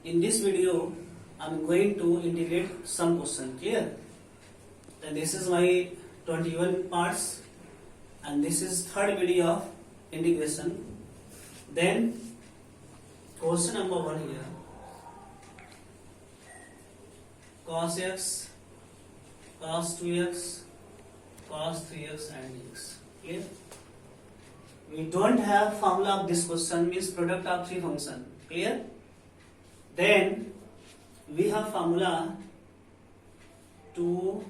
In this video, I am going to integrate some question. Clear? Then this is my 21 parts, and this is third video of integration. Then question number 1 here: cos x, cos 2x, cos 3x and x. Clear? We don't have formula of this question, means product of three function. Clear? Then we have formula 2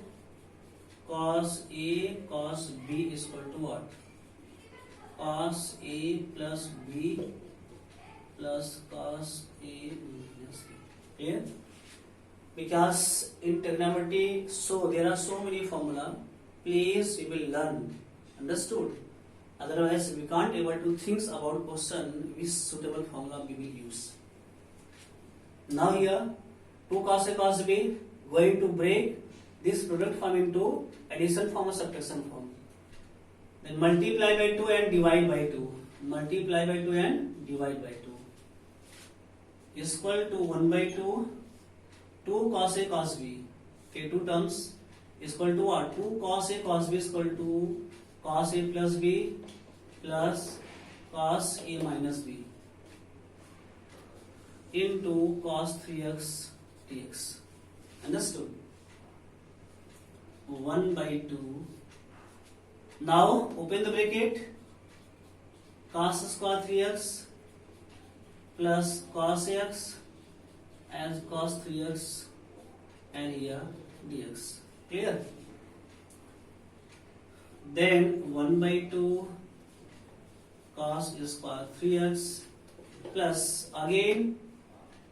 cos A cos B is equal to what? Cos A plus B plus cos A minus B. Clear? Because in trigonometry, so there are so many formula. Please, we will learn. Understood? Otherwise, we can't able to think about question which suitable formula we will use. Now here, 2 cos A cos B going to break this product form into addition form or subtraction form. Then multiply by 2 and divide by 2. Multiply by 2 and divide by 2 is equal to 1 by 2. 2 cos A cos B. Okay, two terms is equal to what? 2 cos A cos B is equal to cos A plus B plus cos A minus B into cos 3x dx. Understood? 1 by 2. Now open the bracket. Cos square 3x plus cos x as cos 3x and here dx. Clear? Then 1 by 2 cos square 3x plus again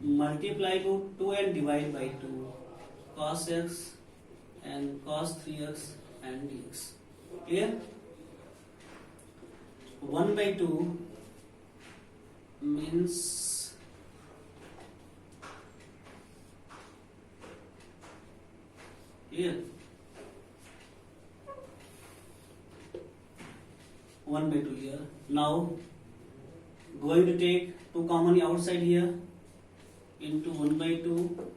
multiply by 2 and divide by 2 cos x and cos 3x and dx. Clear? 1 by 2 means clear? 1 by 2 here. Now going to take 2 common outside here into 1 by 2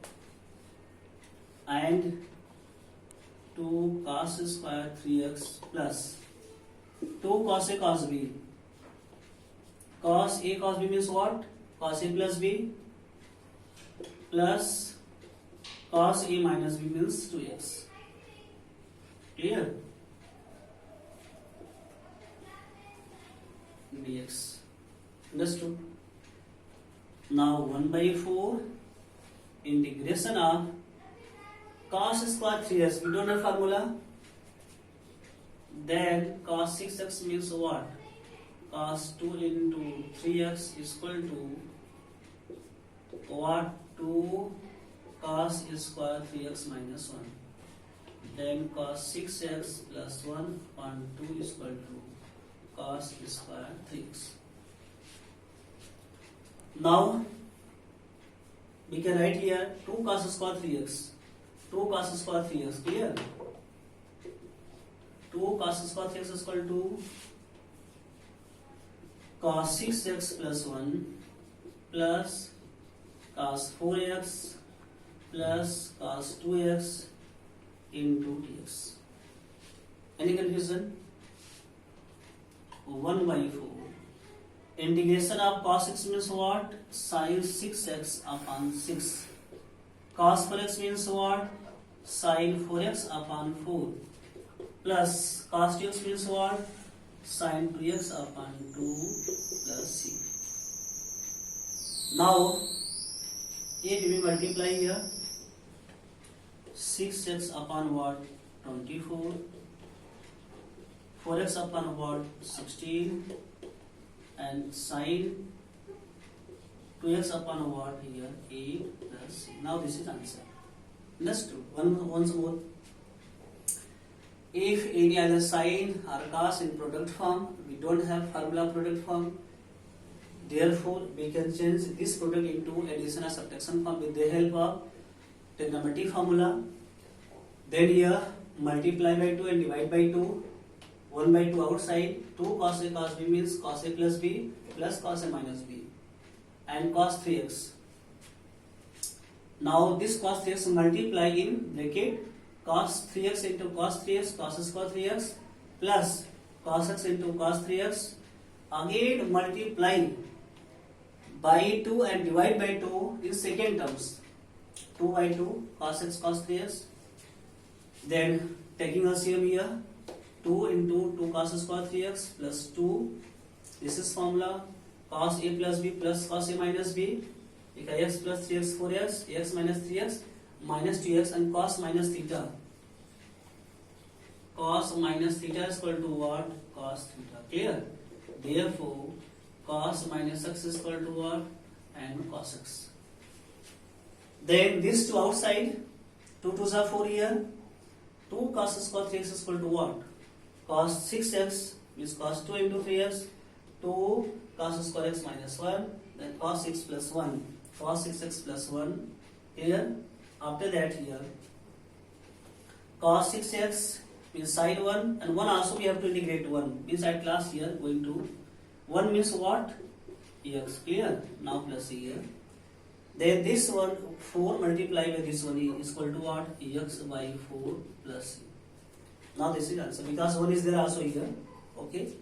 and 2 cos square 3x plus 2 cos A cos B. Cos A cos B means what? Cos A plus B plus cos A minus B means 2x. Clear? Dx. Understood? Now 1 by 4 integration of cos square 3x. We don't have formula. Then cos 6x means what? Cos 2 into 3x is equal to what? 2 cos square 3x minus 1. Then cos 6x plus 1 upon 2 is equal to cos square 3x. Now we can write here 2 cos square 3x. 2 cos square 3x. Clear? 2 cos square 3x is equal to cos 6x plus 1 plus cos 4x plus cos 2x into dx. Any confusion? 1 by 4. Integration of cos 6 means what? Sin 6x upon 6. Cos 4x means what? Sin 4x upon 4. Plus cos 2x means what? Sin 2x upon 2 plus c. Now, if we multiply here, 6x upon what? 24. 4x upon what? 16. And sin 2x upon what here? 8 plus c. Now this is answer. Understood? Once more. If any other sign or cos in product form, we don't have formula product form. Therefore, we can change this product into addition or subtraction form with the help of trigonometry formula. Then here multiply by 2 and divide by 2. 1 by 2 outside. 2 cos A cos B means cos A plus B plus cos A minus B. And cos 3x. Now this cos 3x multiply in bracket cos 3x into cos 3x cos square 3x plus cos x into cos 3x, again multiply by 2 and divide by 2 in second terms, 2 by 2 cos x cos 3x, then taking LCM here 2 into 2 cos square 3x plus 2, this is formula cos a plus b plus cos a minus b, x plus 3x 4x, x minus 3x minus 2x and cos minus theta. Cos minus theta is equal to what? Cos theta. Clear? Therefore, cos minus x is equal to what? And cos x. Then this 2 outside, 2 2s are 4 here. 2 cos square 3x is equal to what? Cos 6x is cos 2 into 3x. 2 cos square x minus 1. Then cos 6 plus 1. Cos 6x plus 1. Here. After that here. Cos 6x means side 1 and 1 also we have to integrate 1. Means at last here going to 1 means what? X. Clear? Now plus here. Then this one 4 multiplied by this one is equal to what? X by 4 plus c. Now this is answer because 1 is there also here. Okay.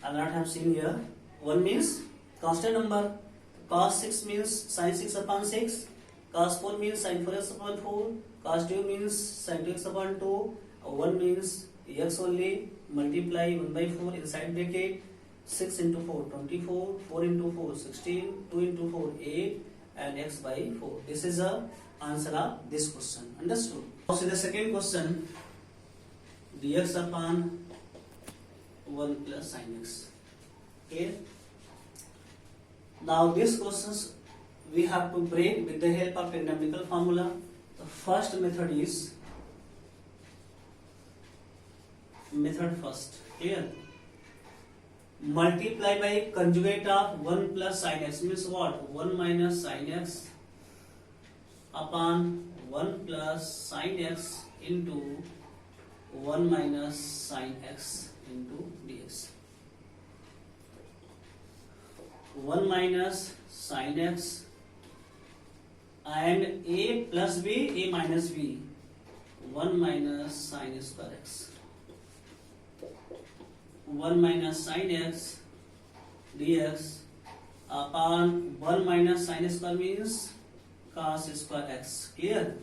I will not have seen here. 1 means constant number. Cos 6 means sin 6 upon 6. Cos 4 means sin 4x upon 4. Cos 2 means sin 2x upon 2. 1 means x only. Multiply 1 by 4 inside bracket. 6 into 4 24. 4 into 4 16. 2 into 4 8. And x by 4. This is the answer of this question. Understood? Now see the second question. Dx upon 1 plus sin x. Okay. Now these questions we have to break with the help of trigonometrical formula. The first method is method first. Clear? Multiply by conjugate of 1 plus sin x means what? 1 minus sin x upon 1 plus sin x into 1 minus sin x into dx. 1 minus sin x and a plus b, a minus b. 1 minus sin square x. 1 minus sin x dx upon 1 minus sin square means cos square x. Clear?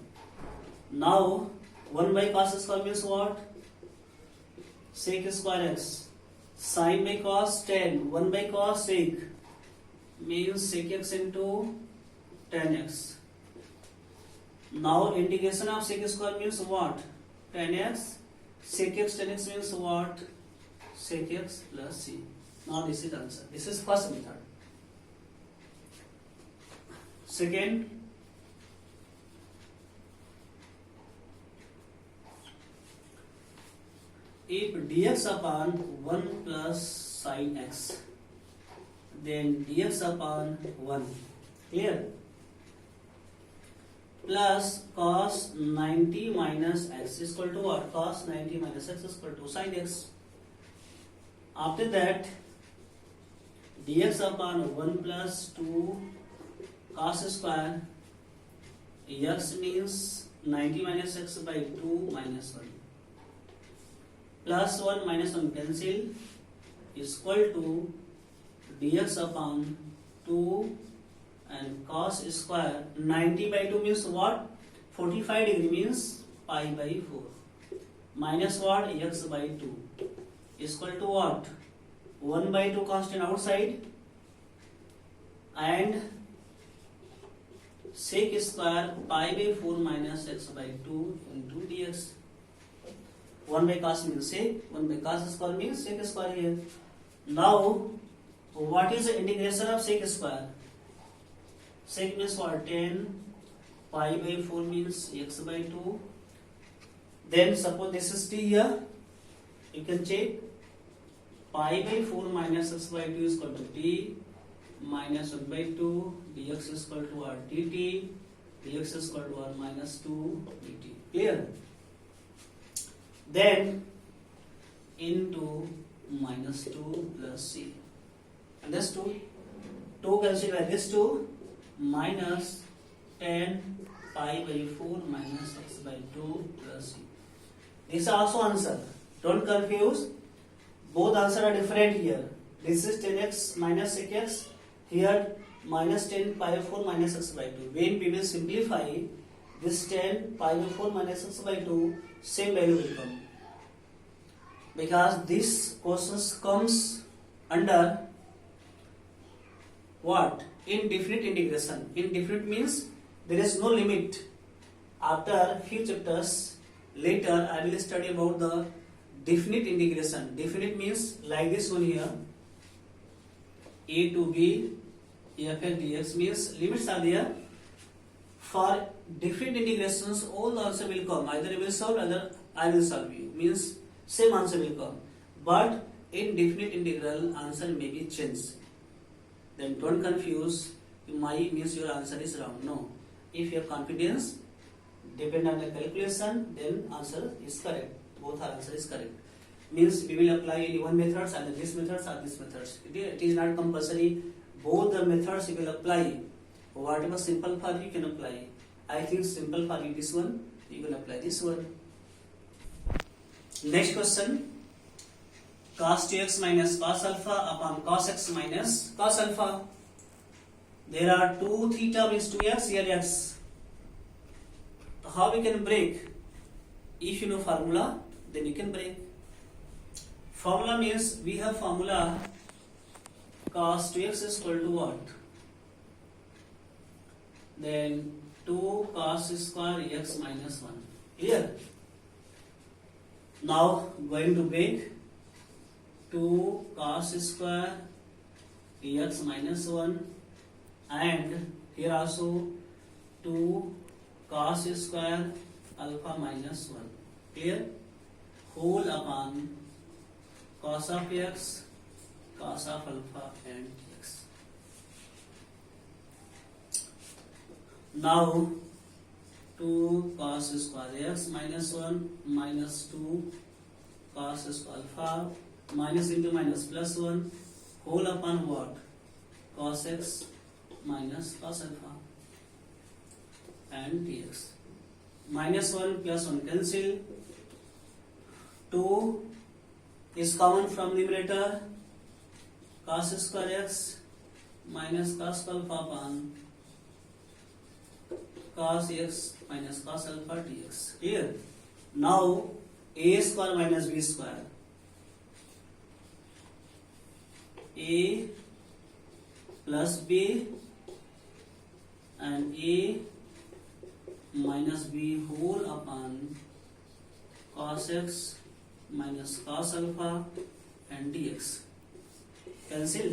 Now 1 by cos square means what? Sec square x. Sin by cos 10. 1 by cos sec means sec x into 10x. Now integration of sec square means what? 10x. Sec x 10x means what? Sec x plus c. Now this is answer. This is first method. Second, if dx upon 1 plus sin x, then dx upon 1. Clear? Plus cos 90 minus x is equal to what? Cos 90 minus x is equal to sin x. After that, dx upon 1 plus 2 cos square x means 90 minus x by 2 minus 1. Plus 1 minus 1 cancel is equal to dx upon 2 and cos square 90 by 2 means what? 45 degree means pi by 4 minus what? X by 2 is equal to what? 1 by 2 constant outside and sec square pi by 4 minus x by 2 into dx. 1 by cos means sec, 1 by cos square means sec square here. Now, what is the integration of sec square? Sec means what? 10, pi by 4 means x by 2. Then suppose this is t here, you can check. Pi by 4 minus x by 2 is equal to t minus 1 by 2 dx is equal to r dt, dx is equal to r minus 2 dt. Clear? Then into minus 2 plus c. Understood? 2 cancel by this 2 minus 10 pi by 4 minus x by 2 plus u. This is also answer. Don't confuse. Both answers are different here. This is 10x minus 6x. Here minus 10 pi by 4 minus x by 2. When we will simplify this 10 pi by 4 minus x by 2, same value will come. Because this questions comes under what? Indefinite integration. Indefinite means there is no limit. After few chapters later, I will study about the definite integration. Definite means like this one here. A to B f dx means limits are there. For definite integrations, all the answer will come. Either you will solve, either I will solve you. Means same answer will come. But in definite integral, answer may be changed. Then don't confuse. My means your answer is wrong. No. If you have confidence, depend on the calculation, then answer is correct. Both are answer is correct. Means we will apply only one methods and this methods or this methods. It is not compulsory. Both the methods you will apply. Whatever simple for you can apply. I think simple for you this one. You will apply this one. Next question. Cos 2x minus cos alpha upon cos x minus cos alpha. There are 2 theta means 2x, here x. How we can break? If you know formula, then you can break. Formula means we have formula cos 2x is equal to what? Then 2 cos square x minus 1. Clear? Now going to break 2 cos square x minus 1 and here also 2 cos square alpha minus 1. Clear? Whole upon cos of x, cos of alpha and x. Now 2 cos square x minus 1 minus 2 cos square alpha minus into minus plus 1 whole upon what? Cos x minus cos alpha and dx. Minus 1 plus 1 cancel. 2 is common from numerator. Cos square x minus cos alpha upon cos x minus cos alpha dx. Here, now a square minus b square. A plus b and a minus b whole upon cos x minus cos alpha and dx. Cancel.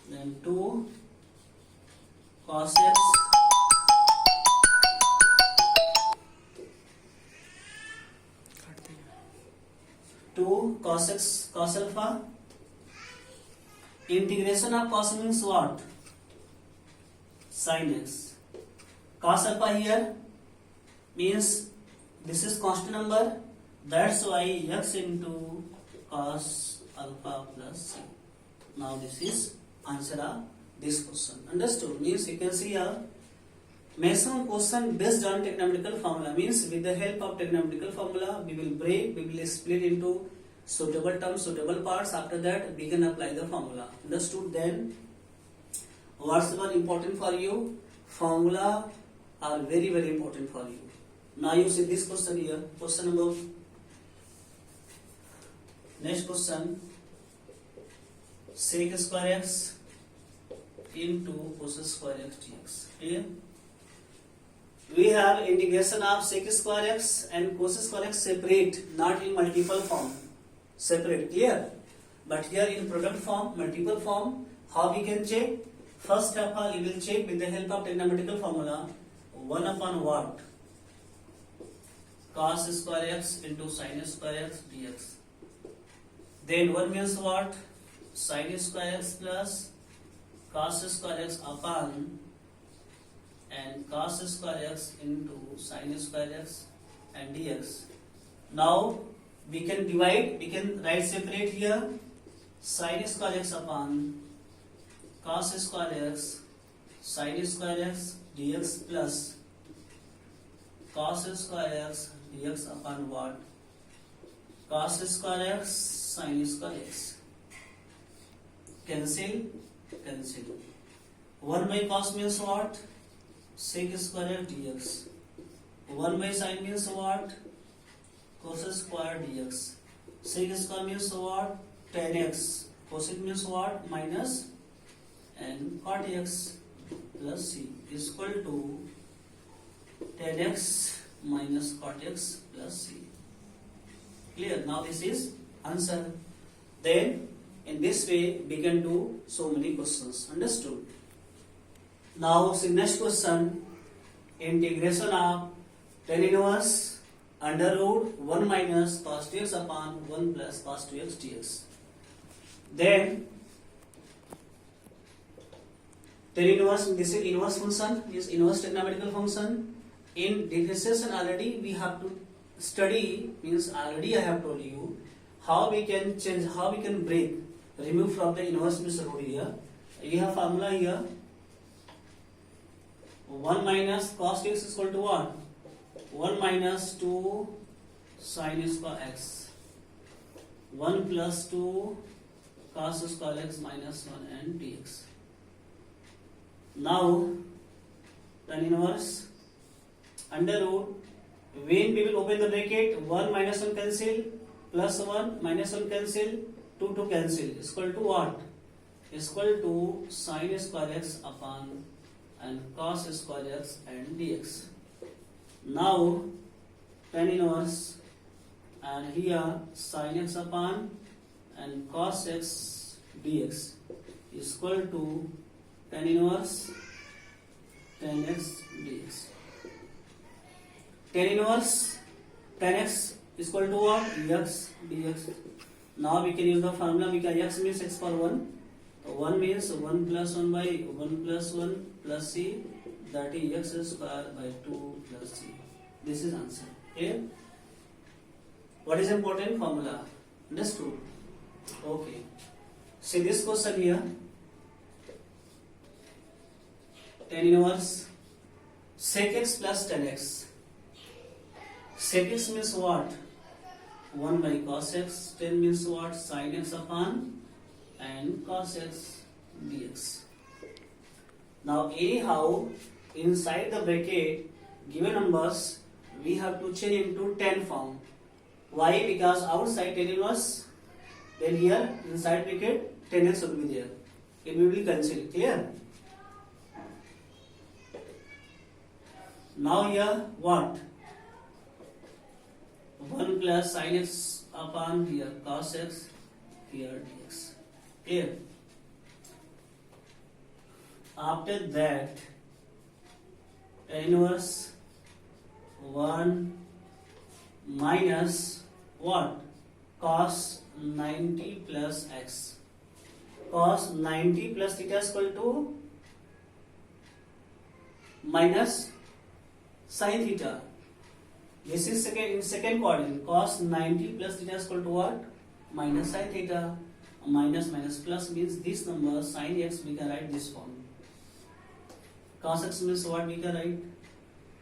Then 2 cos x cos x cos alpha. Integration of cos means what? Sin x. Cos alpha here means this is constant number. That's why x into cos alpha plus c. Now this is answer of this question. Understood? Means you can see here maximum question based on trigonometrical formula. Means with the help of trigonometrical formula we will break, we will split into suitable terms, suitable parts. After that we can apply the formula. Understood? Then what's more important for you? Formula are very very important for you. Now you see this question here. Question number. Next question. Sec square x into cos square x dx. Clear? We have integration of sec square x and cos square x separate, not in multiple form. Separate. Clear? But here in product form, multiple form, how we can check? First of all, you will check with the help of trigonometrical formula. 1 upon what? Cos square x into sin square x dx. Then 1 means what? Sin square x plus cos square x upon and cos square x into sin square x and dx. Now we can divide, we can write separate here sin square x upon cos square x sin square x dx plus cos square x dx upon what? Cos square x sin square x. Cancel. 1 by cos means what? Sec square x dx. 1 by sin means what? Cos square dx. Sec square means what? Tan x. Cosec means what? Minus, and cot x plus c is equal to tan x minus cot x plus c. Clear? Now this is answer. Then in this way we can do so many questions. Understood? Now see next question. Integration of tan inverse under root 1 minus cos 2x upon 1 plus cos 2x dx. Then tan inverse, this is inverse function, is inverse trigonometrical function. In differentiation already we have to study, means already I have told you how we can change, how we can break, remove from the inverse means root here. You have formula here. 1 minus cos x is equal to what? 1 minus 2 sin square x. 1 plus 2 cos square x minus 1 and dx. Now tan inverse under root, when we will open the bracket, 1 minus 1 cancel, plus 1 minus 1 cancel, 2 to cancel, is equal to what? Is equal to sin square x upon and cos square x and dx. Now tan inverse and here sin x upon and cos x dx is equal to tan inverse tan x dx. Tan inverse tan x is equal to what? X dx. Now we can use the formula because x means x power 1. 1 means 1 plus 1 by 1 plus 1 plus c, that is x square by 2 plus c. This is answer. Okay? What is important formula? Understood? Okay. See this question here. Tan inverse sec x plus tan x. Sec x means what? 1 by cos x. Tan means what? Sin x upon and cos x dx. Now anyhow inside the bracket given numbers we have to change into tan form. Why? Because outside tan inverse, then here inside bracket tan x will be there. It will be cancelled. Clear? Now here what? 1 plus sin x upon here cos x, here dx. Clear? After that tan inverse 1 minus what? Cos 90 plus x. Cos 90 plus theta is equal to minus sin theta. This is in second quadrant. Cos 90 plus theta is equal to what? Minus sin theta. Minus minus plus means this number sin x we can write this form. Cos x means what we can write?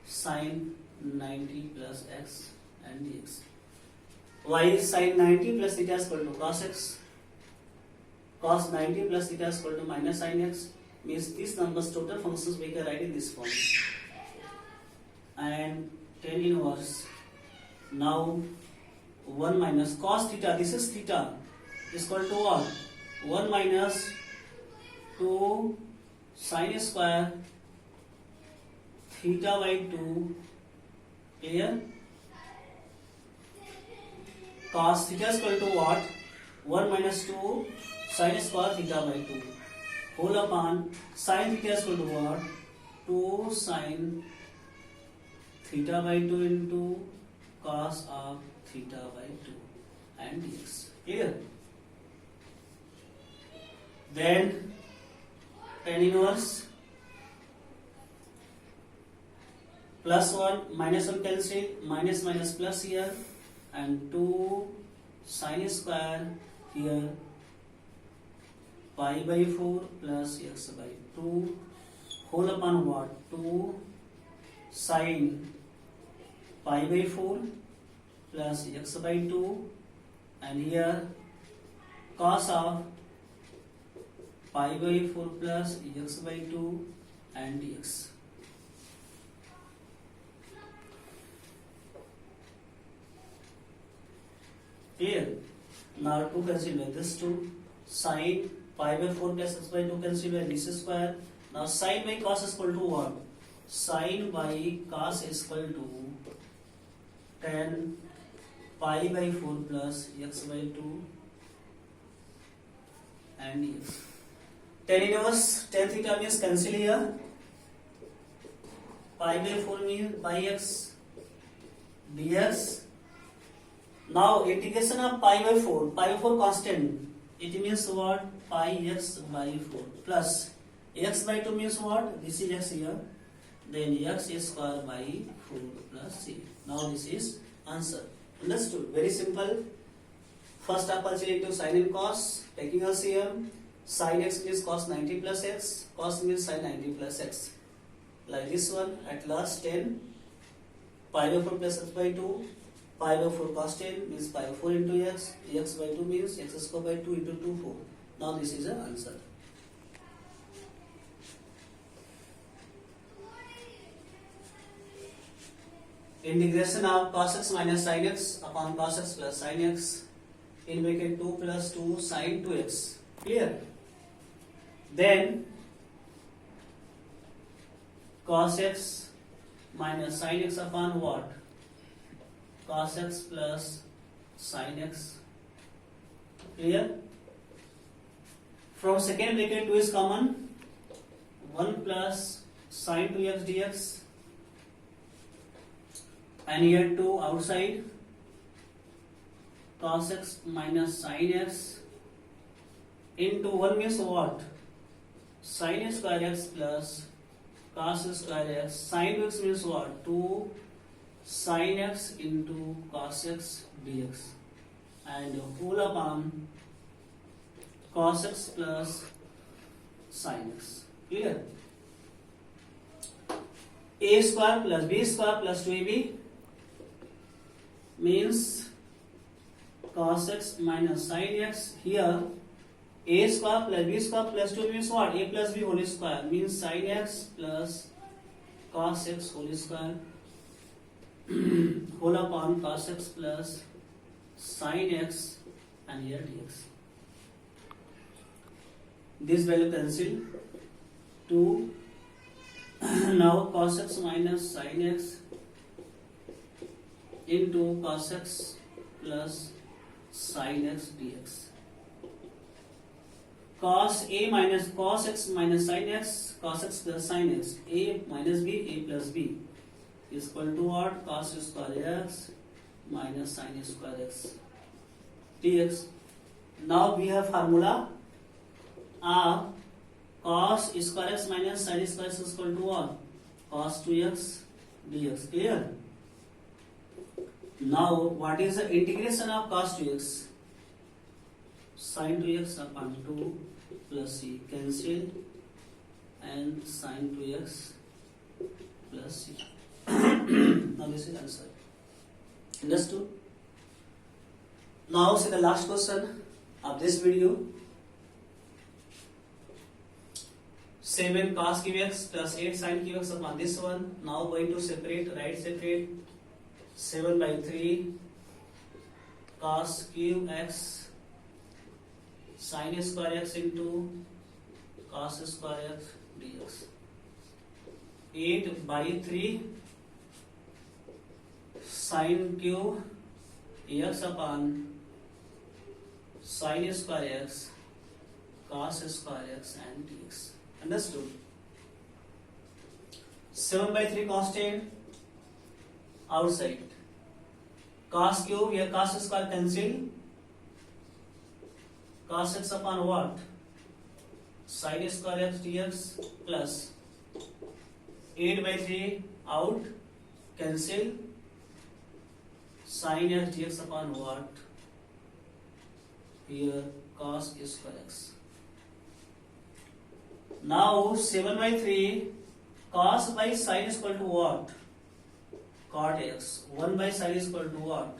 Sin 90 plus x and dx. Why sin 90 plus theta is equal to cos x? Cos 90 plus theta is equal to minus sin x means this number's total functions we can write in this form. And tan inverse now 1 minus cos theta, this is theta, is equal to what? 1 minus 2 sin square theta by 2. Clear? Cos theta is equal to what? 1 minus 2 sin square theta by 2 whole upon sin theta is equal to what? 2 sin theta by 2 into cos of theta by 2 and dx. Clear? Then tan inverse plus 1 minus 1 cancel, minus minus plus here and 2 sin square here pi by 4 plus x by 2 whole upon what? 2 sine pi by 4 plus x by 2, and here cos of pi by 4 plus x by 2 and dx. Clear? Now 2 cancel by this 2. Sine pi by 4 plus x by 2 cancel by this square. Now sine by cos is equal to what? Sine by cos is equal to 10 pi by 4 plus x by 2 and dx. Tan inverse tan theta means cancel here. Pi by 4 means pi x dx. Now integration of pi by 4 constant. It means what? Pi x by 4 plus x by 2 means what? This is x here. Then x is square by 4 plus c. Now this is answer. Understood? Very simple. First aperture into sin and cos. Taking LCM. Sin x means cos 90 plus x. Cos means sin 90 plus x. Like this one. At last 10 pi by 4 plus x by 2. Pi by 4 cos 10 means pi by 4 into x. X by 2 means x square by 2 into 2 4. Now this is the answer. Integration of cos x minus sin x upon cos x plus sin x in bracket 2 plus 2 sin 2x. Clear? Then cos x minus sin x upon what? Cos x plus sin x. Clear? From second bracket 2 is common. 1 plus sin 2x dx. And here 2 outside. Cos x minus sin x into 1 means what? Sin square x plus cos square x. Sin 2x means what? 2 sin x into cos x dx. And whole upon cos x plus sin x. Clear? A square plus b square plus 2ab means cos x minus sin x. Here a square plus b square plus 2 means what? A plus b whole square means sin x plus cos x whole square whole upon cos x plus sin x and here dx. This value cancel 2. Now cos x minus sin x into cos x plus sin x dx. Cos a minus cos x minus sin x, cos x plus sin x, a minus b, a plus b is equal to what? Cos square x minus sin square x dx. Now we have formula of cos square x minus sin square x is equal to what? Cos 2x dx. Clear? Now what is the integration of cos 2x? Sin 2x upon 2 plus c cancel and sin 2x plus c. Now this is answer. Understood? Now see the last question of this video. 7 cos cube x plus 8 sin cube x upon this one. Now going to separate, right separate. 7 by 3 cos cube x sin square x into cos square x dx. 8 by 3 sin cube x upon sin square x cos square x and dx. Understood? 7 by 3 constant outside. Cos cube here cos square cancel. Cos x upon what? Sin square x dx plus 8 by 3 out cancel. Sin x dx upon what? Here cos square x. Now 7 by 3 cos by sin is equal to what? Cot x. 1 by sin is equal to what?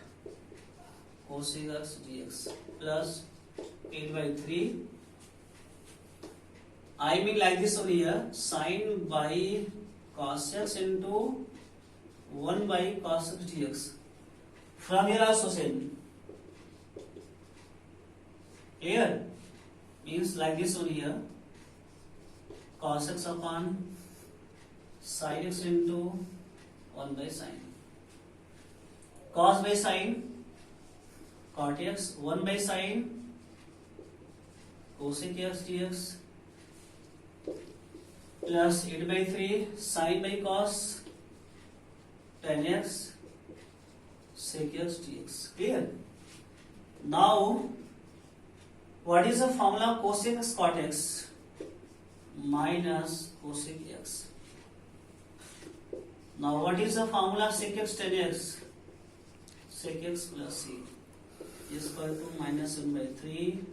Cosec x dx plus 8 by 3. I mean like this over here, sin by cos x into 1 by cos x dx. From here also same. Clear? Means like this over here, cos x upon sin x into 1 by sin. Cos by sin, cot x, 1 by sin, cosec x dx, plus 8 by 3, sin by cos, tan x, sec x dx. Clear? Now, what is the formula of cosec x cot x? Minus cosec x. Now, what is the formula of sec x tan x? Sec x plus c is equal to minus 1 by 3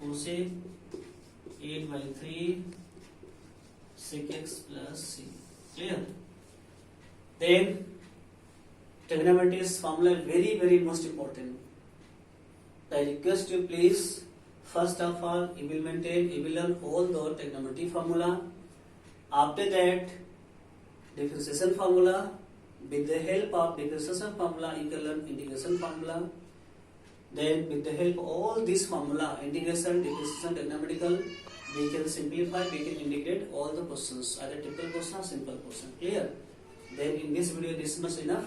cosec 8 by 3 sec x plus c. Clear? Then trigonometry's formula is very most important. I request you please, first of all, you will learn all the trigonometry formula. After that, differentiation formula. With the help of differentiation formula, you can learn integration formula. Then, with the help of all this formula, integration, differentiation, trigonometrical, we can simplify, we can integrate all the questions, either triple question or simple question. Clear? Then, in this video, this much enough.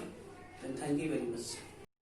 Then, thank you very much.